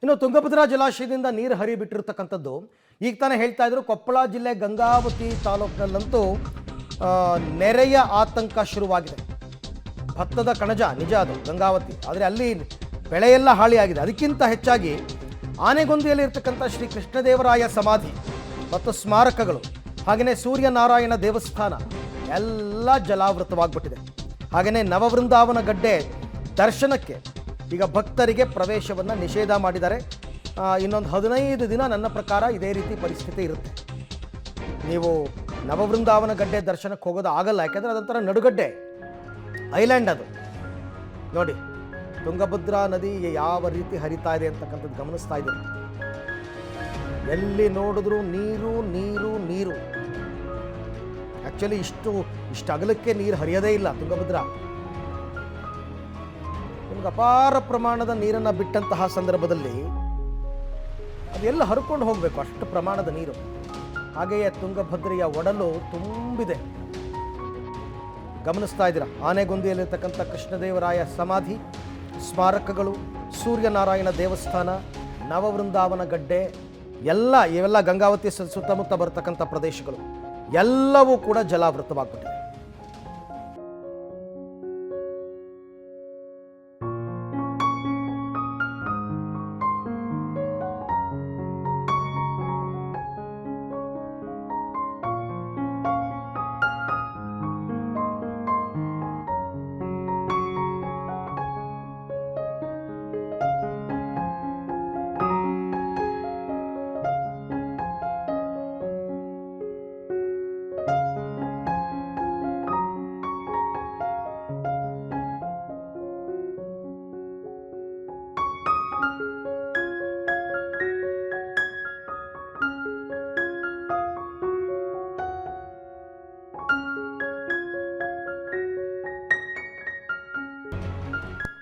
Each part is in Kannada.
ಇನ್ನು ತುಂಗಭದ್ರಾ ಜಲಾಶಯದಿಂದ ನೀರು ಹರಿಬಿಟ್ಟಿರತಕ್ಕಂಥದ್ದು ಈಗ ತಾನೇ ಹೇಳ್ತಾ ಇದ್ರು. ಕೊಪ್ಪಳ ಜಿಲ್ಲೆ ಗಂಗಾವತಿ ತಾಲೂಕಿನಲ್ಲಂತೂ ನೆರೆಯ ಆತಂಕ ಶುರುವಾಗಿದೆ. ಭತ್ತದ ಕಣಜ ನಿಜ ಅದು ಗಂಗಾವತಿ, ಆದರೆ ಅಲ್ಲಿ ಬೆಳೆಯೆಲ್ಲ ಹಾಳಿಯಾಗಿದೆ. ಅದಕ್ಕಿಂತ ಹೆಚ್ಚಾಗಿ ಆನೆಗೊಂದಿಯಲ್ಲಿ ಇರ್ತಕ್ಕಂಥ ಶ್ರೀ ಕೃಷ್ಣದೇವರಾಯ ಸಮಾಧಿ ಮತ್ತು ಸ್ಮಾರಕಗಳು, ಹಾಗೆಯೇ ಸೂರ್ಯನಾರಾಯಣ ದೇವಸ್ಥಾನ ಎಲ್ಲ ಜಲಾವೃತವಾಗ್ಬಿಟ್ಟಿದೆ. ಹಾಗೆಯೇ ನವವೃಂದಾವನ ಗಡ್ಡೆ ದರ್ಶನಕ್ಕೆ ಈಗ ಭಕ್ತರಿಗೆ ಪ್ರವೇಶವನ್ನು ನಿಷೇಧ ಮಾಡಿದ್ದಾರೆ. ಇನ್ನೊಂದು 15 ದಿನ ನನ್ನ ಪ್ರಕಾರ ಇದೇ ರೀತಿ ಪರಿಸ್ಥಿತಿ ಇರುತ್ತೆ. ನೀವು ನವವೃಂದಾವನ ಗಡ್ಡೆ ದರ್ಶನಕ್ಕೆ ಹೋಗೋದು ಆಗಲ್ಲ, ಯಾಕೆಂದರೆ ಅದೊಂಥರ ನಡುಗಡ್ಡೆ ಐಲ್ಯಾಂಡ್ ಅದು. ನೋಡಿ ತುಂಗಭದ್ರಾ ನದಿ ಯಾವ ರೀತಿ ಹರಿತಾ ಇದೆ ಅಂತಕ್ಕಂಥದ್ದು ಗಮನಿಸ್ತಾ ಇದ್ದೀರಿ. ಎಲ್ಲಿ ನೋಡಿದ್ರು ನೀರು ನೀರು ನೀರು. ಆ್ಯಕ್ಚುಲಿ ಇಷ್ಟು ಅಗಲಕ್ಕೆ ನೀರು ಹರಿಯೋದೇ ಇಲ್ಲ ತುಂಗಭದ್ರಾ. ನಿಮ್ಗೆ ಅಪಾರ ಪ್ರಮಾಣದ ನೀರನ್ನು ಬಿಟ್ಟಂತಹ ಸಂದರ್ಭದಲ್ಲಿ ಅದೆಲ್ಲ ಹರ್ಕೊಂಡು ಹೋಗಬೇಕು, ಅಷ್ಟು ಪ್ರಮಾಣದ ನೀರು. ಹಾಗೆಯೇ ತುಂಗಭದ್ರೆಯ ಒಡಲು ತುಂಬಿದೆ, ಗಮನಿಸ್ತಾ ಇದ್ದೀರಾ. ಆನೆಗೊಂದಿಯಲ್ಲಿರ್ತಕ್ಕಂಥ ಕೃಷ್ಣದೇವರಾಯ ಸಮಾಧಿ, ಸ್ಮಾರಕಗಳು, ಸೂರ್ಯನಾರಾಯಣ ದೇವಸ್ಥಾನ, ನವವೃಂದಾವನ ಗಡ್ಡೆ ಇವೆಲ್ಲ ಗಂಗಾವತಿ ಸುತ್ತಮುತ್ತ ಬರ್ತಕ್ಕಂಥ ಪ್ರದೇಶಗಳು ಎಲ್ಲವೂ ಕೂಡ ಜಲಾವೃತವಾಗ್ಬಿಟ್ಟಿದೆ.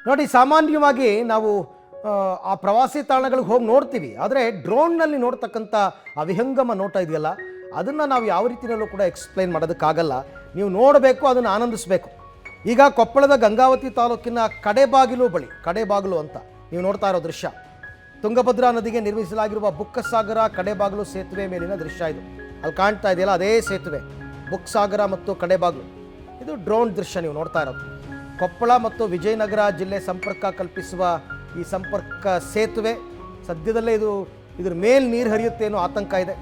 ನೋಡಿ, ಸಾಮಾನ್ಯವಾಗಿ ನಾವು ಆ ಪ್ರವಾಸಿ ತಾಣಗಳಿಗೆ ಹೋಗಿ ನೋಡ್ತೀವಿ, ಆದರೆ ಡ್ರೋನ್ನಲ್ಲಿ ನೋಡ್ತಕ್ಕಂಥ ಆ ವಿಹಂಗಮ ನೋಟ ಇದೆಯಲ್ಲ, ಅದನ್ನು ನಾವು ಯಾವ ರೀತಿಯಲ್ಲೂ ಕೂಡ ಎಕ್ಸ್ಪ್ಲೈನ್ ಮಾಡೋದಕ್ಕಾಗಲ್ಲ. ನೀವು ನೋಡಬೇಕು, ಅದನ್ನು ಆನಂದಿಸಬೇಕು. ಈಗ ಕೊಪ್ಪಳದ ಗಂಗಾವತಿ ತಾಲೂಕಿನ ಕಡೆಬಾಗಿಲು ಅಂತ ನೀವು ನೋಡ್ತಾ ಇರೋ ದೃಶ್ಯ, ತುಂಗಭದ್ರಾ ನದಿಗೆ ನಿರ್ಮಿಸಲಾಗಿರುವ ಬುಕ್ಕಸಾಗರ ಕಡೆಬಾಗಿಲು ಸೇತುವೆ ಮೇಲಿನ ದೃಶ್ಯ ಇದು. ಅಲ್ಲಿ ಕಾಣ್ತಾ ಇದೆಯಲ್ಲ, ಅದೇ ಸೇತುವೆ ಬುಕ್ಕಸಾಗರ ಮತ್ತು ಕಡೆಬಾಗಿಲು. ಇದು ಡ್ರೋನ್ ದೃಶ್ಯ ನೀವು ನೋಡ್ತಾ ಇರೋದು. ಕೊಪ್ಪಳ ಮತ್ತು ವಿಜಯನಗರ ಜಿಲ್ಲೆ ಸಂಪರ್ಕ ಕಲ್ಪಿಸುವ ಈ ಸಂಪರ್ಕ ಸೇತುವೆ ಸದ್ಯದಲ್ಲೇ ಇದ್ರ ಮೇಲೆ ನೀರು ಹರಿಯುತ್ತೆ ಅನ್ನೋ ಆತಂಕ ಇದೆ.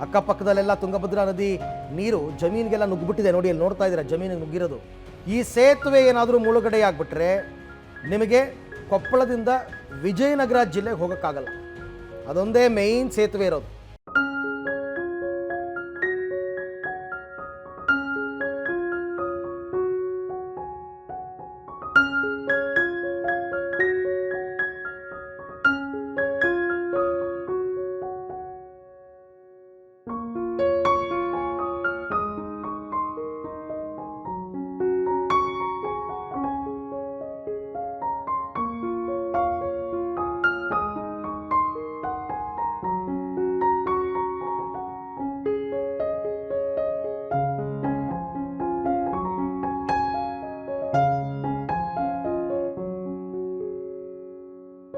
ಅಕ್ಕಪಕ್ಕದಲ್ಲೆಲ್ಲ ತುಂಗಭದ್ರಾ ನದಿ ನೀರು ಜಮೀನಿಗೆಲ್ಲ ನುಗ್ಗಿಬಿಟ್ಟಿದೆ. ನೋಡಿ, ಅಲ್ಲಿ ನೋಡ್ತಾ ಇದ್ದೀರಾ ಜಮೀನಿಗೆ ನುಗ್ಗಿರೋದು. ಈ ಸೇತುವೆ ಏನಾದರೂ ಮುಳುಗಡೆಯಾಗ್ಬಿಟ್ರೆ ನಿಮಗೆ ಕೊಪ್ಪಳದಿಂದ ವಿಜಯನಗರ ಜಿಲ್ಲೆಗೆ ಹೋಗೋಕ್ಕಾಗಲ್ಲ. ಅದೊಂದೇ ಮೇಯ್ನ್ ಸೇತುವೆ ಇರೋದು.